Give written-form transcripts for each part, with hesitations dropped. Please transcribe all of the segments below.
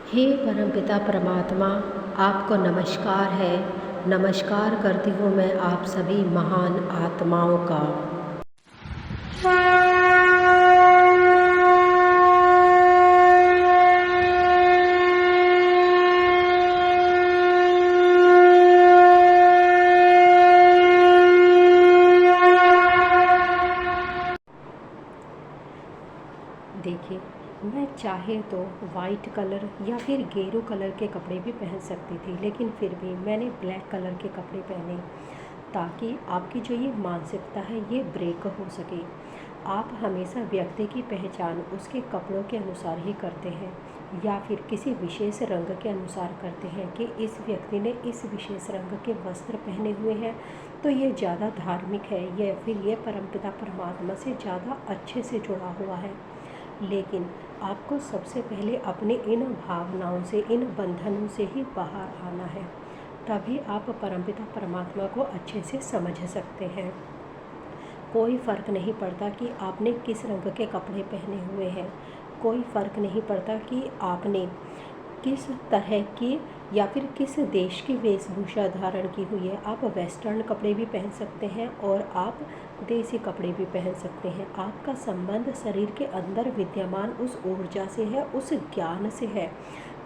हे परमपिता परमात्मा, आपको नमस्कार है। नमस्कार करती हूँ मैं आप सभी महान आत्माओं का। देखिए, मैं चाहे तो वाइट कलर या फिर गेरू कलर के कपड़े भी पहन सकती थी, लेकिन फिर भी मैंने ब्लैक कलर के कपड़े पहने ताकि आपकी जो ये मानसिकता है ये ब्रेक हो सके। आप हमेशा व्यक्ति की पहचान उसके कपड़ों के अनुसार ही करते हैं या फिर किसी विशेष रंग के अनुसार करते हैं कि इस व्यक्ति ने इस विशेष रंग के वस्त्र पहने हुए हैं तो ये ज़्यादा धार्मिक है या फिर ये परमपिता परमात्मा से ज़्यादा अच्छे से जुड़ा हुआ है। लेकिन आपको सबसे पहले अपने इन भावनाओं से, इन बंधनों से ही बाहर आना है, तभी आप परमपिता परमात्मा को अच्छे से समझ सकते हैं। कोई फ़र्क नहीं पड़ता कि आपने किस रंग के कपड़े पहने हुए हैं, कोई फ़र्क नहीं पड़ता कि आपने किस तरह की या फिर किस देश की वेशभूषा धारण की हुई है। आप वेस्टर्न कपड़े भी पहन सकते हैं और आप देसी कपड़े भी पहन सकते हैं। आपका संबंध शरीर के अंदर विद्यमान उस ऊर्जा से है, उस ज्ञान से है,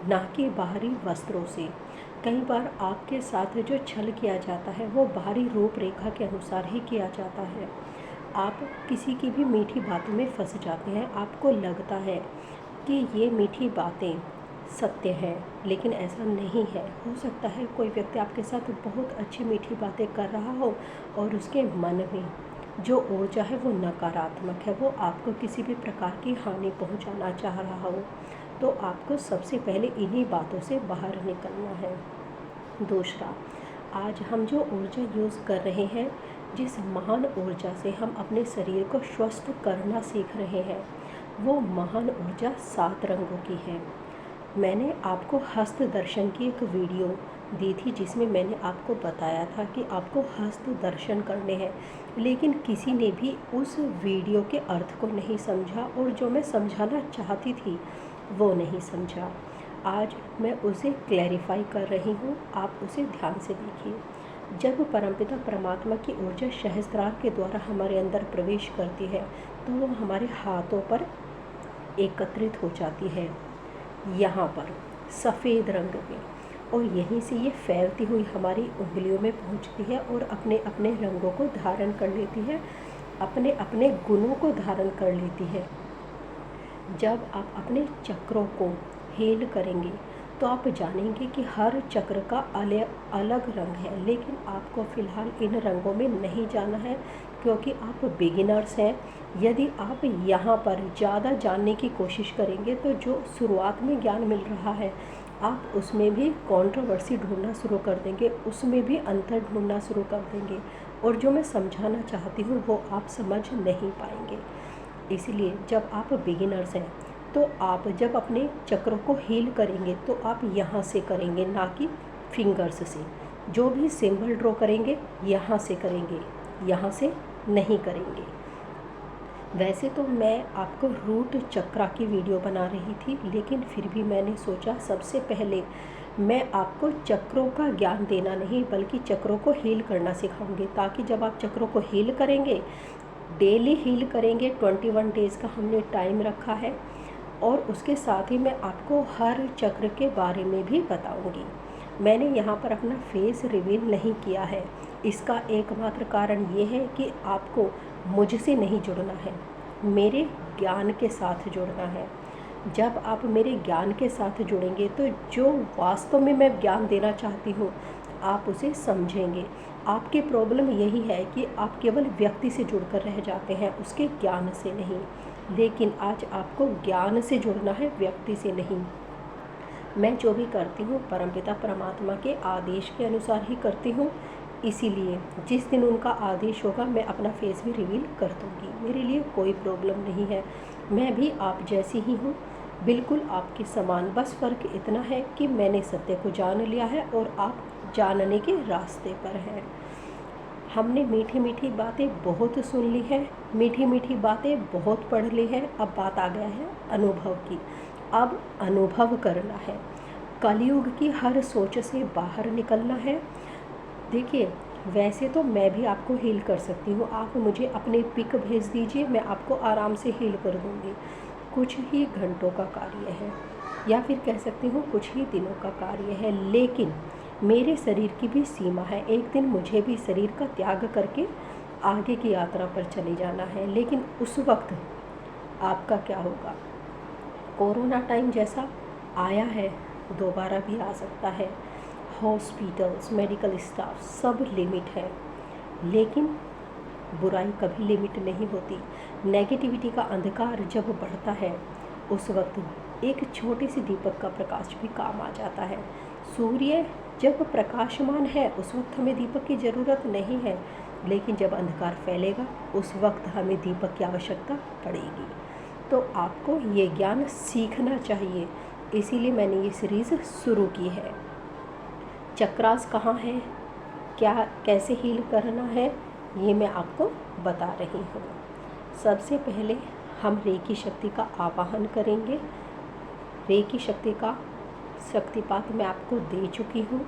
ना कि बाहरी वस्त्रों से। कई बार आपके साथ जो छल किया जाता है वो बाहरी रूपरेखा के अनुसार ही किया जाता है। आप किसी की भी मीठी बातों में फंस जाते हैं। आपको लगता है कि ये मीठी बातें सत्य है, लेकिन ऐसा नहीं है। हो सकता है कोई व्यक्ति आपके साथ बहुत अच्छी मीठी बातें कर रहा हो और उसके मन में जो ऊर्जा है वो नकारात्मक है, वो आपको किसी भी प्रकार की हानि पहुंचाना चाह रहा हो। तो आपको सबसे पहले इन्हीं बातों से बाहर निकलना है। दूसरा, आज हम जो ऊर्जा यूज़ कर रहे हैं, जिस महान ऊर्जा से हम अपने शरीर को स्वस्थ करना सीख रहे हैं, वो महान ऊर्जा 7 रंगों की है। मैंने आपको हस्त दर्शन की एक वीडियो दी थी जिसमें मैंने आपको बताया था कि आपको हस्त दर्शन करने हैं, लेकिन किसी ने भी उस वीडियो के अर्थ को नहीं समझा और जो मैं समझाना चाहती थी वो नहीं समझा। आज मैं उसे क्लैरिफाई कर रही हूँ, आप उसे ध्यान से देखिए। जब परमपिता परमात्मा की ऊर्जा सहस्त्रार के द्वारा हमारे अंदर प्रवेश करती है तो वो हमारे हाथों पर एकत्रित हो जाती है, यहाँ पर सफ़ेद रंग में, और यहीं से ये फैलती हुई हमारी उंगलियों में पहुँचती है और अपने अपने रंगों को धारण कर लेती है, अपने अपने गुणों को धारण कर लेती है। जब आप अपने चक्रों को हील करेंगे तो आप जानेंगे कि हर चक्र का अलग रंग है, लेकिन आपको फ़िलहाल इन रंगों में नहीं जाना है क्योंकि आप बिगिनर्स हैं। यदि आप यहाँ पर ज़्यादा जानने की कोशिश करेंगे तो जो शुरुआत में ज्ञान मिल रहा है आप उसमें भी कंट्रोवर्सी ढूंढना शुरू कर देंगे, उसमें भी अंतर ढूंढना शुरू कर देंगे, और जो मैं समझाना चाहती हूँ वो आप समझ नहीं पाएंगे। इसलिए जब आप बिगिनर्स हैं तो आप जब अपने चक्रों को हील करेंगे तो आप यहाँ से करेंगे, ना कि फिंगर्स से। जो भी सिंबल ड्रॉ करेंगे यहाँ से करेंगे, यहाँ से नहीं करेंगे। वैसे तो मैं आपको रूट चक्रा की वीडियो बना रही थी, लेकिन फिर भी मैंने सोचा सबसे पहले मैं आपको चक्रों का ज्ञान देना नहीं बल्कि चक्रों को हील करना सिखाऊंगी, ताकि जब आप चक्रों को हील करेंगे, डेली हील करेंगे, 21 डेज़ का हमने टाइम रखा है, और उसके साथ ही मैं आपको हर चक्र के बारे में भी बताऊंगी। मैंने यहाँ पर अपना फेस रिवील नहीं किया है, इसका एकमात्र कारण ये है कि आपको मुझसे नहीं जुड़ना है, मेरे ज्ञान के साथ जुड़ना है। जब आप मेरे ज्ञान के साथ जुड़ेंगे तो जो वास्तव में मैं ज्ञान देना चाहती हूँ आप उसे समझेंगे। आपकी प्रॉब्लम यही है कि आप केवल व्यक्ति से जुड़कर रह जाते हैं, उसके ज्ञान से नहीं। लेकिन आज आपको ज्ञान से जुड़ना है, व्यक्ति से नहीं। मैं जो भी करती हूँ परमपिता परमात्मा के आदेश के अनुसार ही करती हूँ, इसीलिए जिस दिन उनका आदेश होगा मैं अपना फेस भी रिवील कर दूँगी। मेरे लिए कोई प्रॉब्लम नहीं है, मैं भी आप जैसी ही हूँ, बिल्कुल आपके समान। बस फ़र्क इतना है कि मैंने सत्य को जान लिया है और आप जानने के रास्ते पर हैं। हमने मीठी मीठी बातें बहुत सुन ली है, मीठी मीठी बातें बहुत पढ़ ली है, अब बात आ गया है अनुभव की। अब अनुभव करना है। कलयुग की हर सोच से बाहर निकलना है। देखिए, वैसे तो मैं भी आपको हील कर सकती हूँ, आप मुझे अपने पिक भेज दीजिए, मैं आपको आराम से हील कर दूँगी। कुछ ही घंटों का कार्य है, या फिर कह सकती हूँ कुछ ही दिनों का कार्य है, लेकिन मेरे शरीर की भी सीमा है। एक दिन मुझे भी शरीर का त्याग करके आगे की यात्रा पर चले जाना है, लेकिन उस वक्त आपका क्या होगा? कोरोना टाइम जैसा आया है, दोबारा भी आ सकता है। हॉस्पिटल्स, मेडिकल स्टाफ सब लिमिट है, लेकिन बुराई कभी लिमिट नहीं होती। नेगेटिविटी का अंधकार जब बढ़ता है, उस वक्त एक छोटे से दीपक का प्रकाश भी काम आ जाता है। सूर्य जब प्रकाशमान है, उस वक्त हमें दीपक की ज़रूरत नहीं है, लेकिन जब अंधकार फैलेगा, उस वक्त हमें दीपक की आवश्यकता पड़ेगी। तो आपको ये ज्ञान सीखना चाहिए, इसीलिए मैंने ये सीरीज़ शुरू की है। चक्रास कहाँ है, क्या कैसे हील करना है, ये मैं आपको बता रही हूँ। सबसे पहले हम रेकी शक्ति का आवाहन करेंगे। रेकी शक्ति का शक्तिपात मैं आपको दे चुकी हूँ।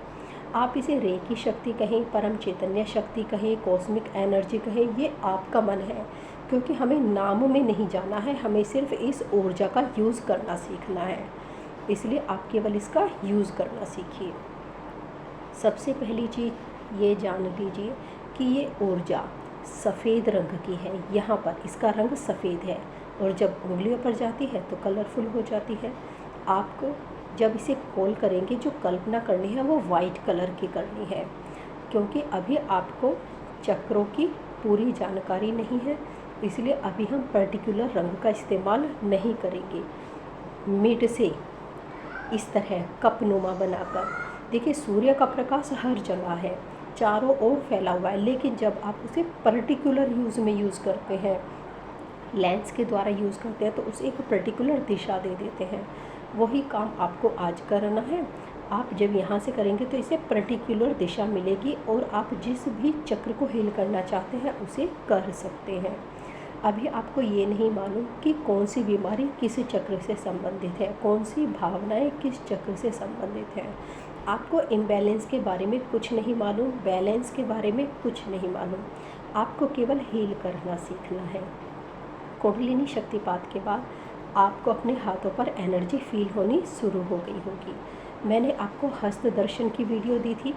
आप इसे रेकी शक्ति कहें, परम चैतन्य शक्ति कहें, कॉस्मिक एनर्जी कहें, ये आपका मन है, क्योंकि हमें नाम में नहीं जाना है, हमें सिर्फ इस ऊर्जा का यूज़ करना सीखना है। इसलिए आप केवल इसका यूज़ करना सीखिए। सबसे पहली चीज़ ये जान लीजिए कि ये ऊर्जा सफ़ेद रंग की है। यहाँ पर इसका रंग सफ़ेद है, और जब उंगलियों पर जाती है तो कलरफुल हो जाती है। आपको जब इसे कॉल करेंगे, जो कल्पना करनी है वो वाइट कलर की करनी है, क्योंकि अभी आपको चक्रों की पूरी जानकारी नहीं है, इसलिए अभी हम पर्टिकुलर रंग का इस्तेमाल नहीं करेंगे। मिड से इस तरह कपनुमा बनाकर, देखिए सूर्य का प्रकाश हर जगह है, चारों ओर फैला हुआ है, लेकिन जब आप उसे पर्टिकुलर यूज़ में यूज़ करते हैं, लेंस के द्वारा यूज़ करते हैं, तो उसे एक पर्टिकुलर दिशा दे देते हैं। वही काम आपको आज करना है। आप जब यहाँ से करेंगे तो इसे पर्टिकुलर दिशा मिलेगी, और आप जिस भी चक्र को हील करना चाहते हैं उसे कर सकते हैं। अभी आपको ये नहीं मालूम कि कौन सी बीमारी किस चक्र से संबंधित है, कौन सी भावनाएं किस चक्र से संबंधित हैं। आपको इम्बैलेंस के बारे में कुछ नहीं मालूम, बैलेंस के बारे में कुछ नहीं मालूम, आपको केवल हील करना सीखना है। कुंडलिनी शक्तिपात के बाद आपको अपने हाथों पर एनर्जी फील होनी शुरू हो गई होगी। मैंने आपको हस्त दर्शन की वीडियो दी थी,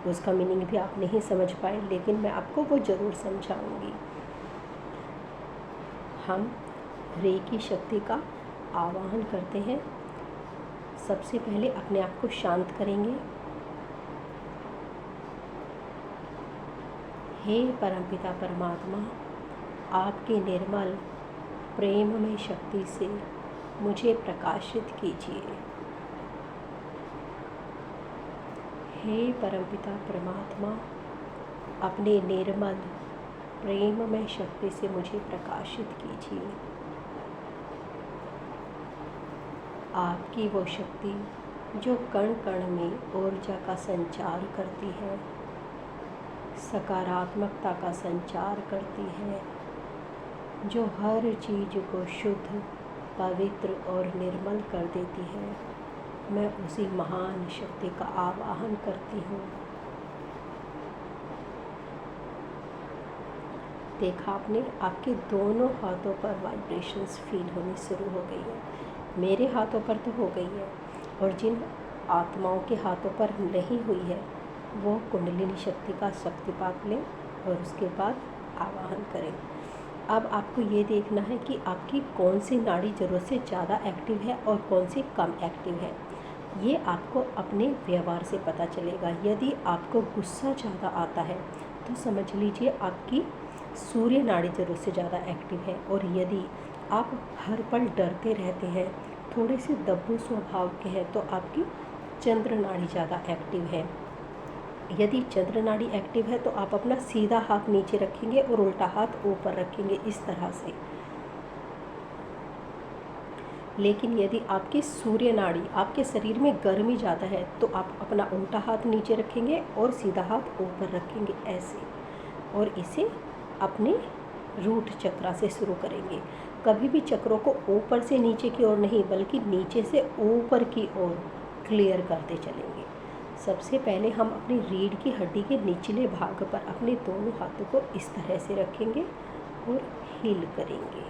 उसका मीनिंग भी आप नहीं समझ पाए, लेकिन मैं आपको वो ज़रूर समझाऊंगी। हम रेकी शक्ति का आवाहन करते हैं। सबसे पहले अपने आप को शांत करेंगे। हे परमपिता परमात्मा, आपके निर्मल प्रेममय शक्ति से मुझे प्रकाशित कीजिए। हे परमपिता परमात्मा, अपने निर्मल प्रेममय शक्ति से मुझे प्रकाशित कीजिए। आपकी वो शक्ति जो कण कण में ऊर्जा का संचार करती है, सकारात्मकता का संचार करती है, जो हर चीज़ को शुद्ध, पवित्र और निर्मल कर देती है, मैं उसी महान शक्ति का आवाहन करती हूँ। देखा आपने, आपके दोनों हाथों पर वाइब्रेशंस फील होनी शुरू हो गई है। मेरे हाथों पर तो हो गई है, और जिन आत्माओं के हाथों पर नहीं हुई है, वो कुंडलिनी शक्ति का शक्तिपात लें और उसके बाद आवाहन करें। अब आपको ये देखना है कि आपकी कौन सी नाड़ी ज़रूरत से ज़्यादा एक्टिव है और कौन सी कम एक्टिव है। ये आपको अपने व्यवहार से पता चलेगा। यदि आपको गुस्सा ज़्यादा आता है तो समझ लीजिए आपकी सूर्य नाड़ी ज़रूरत से ज़्यादा एक्टिव है, और यदि आप हर पल डरते रहते हैं, थोड़े से दब्बू स्वभाव के हैं, तो आपकी चंद्र नाड़ी ज़्यादा एक्टिव है। यदि चंद्र नाड़ी एक्टिव है तो आप अपना सीधा हाथ नीचे रखेंगे और उल्टा हाथ ऊपर रखेंगे, इस तरह से। लेकिन यदि आपकी सूर्य नाड़ी, आपके शरीर में गर्मी ज़्यादा है, तो आप अपना उल्टा हाथ नीचे रखेंगे और सीधा हाथ ऊपर रखेंगे, ऐसे। और इसे अपने रूट चक्रा से शुरू करेंगे। कभी भी चक्रों को ऊपर से नीचे की ओर नहीं, बल्कि नीचे से ऊपर की ओर क्लियर करते चलेंगे। सबसे पहले हम अपनी रीढ़ की हड्डी के निचले भाग पर अपने दोनों हाथों को इस तरह से रखेंगे और हील करेंगे।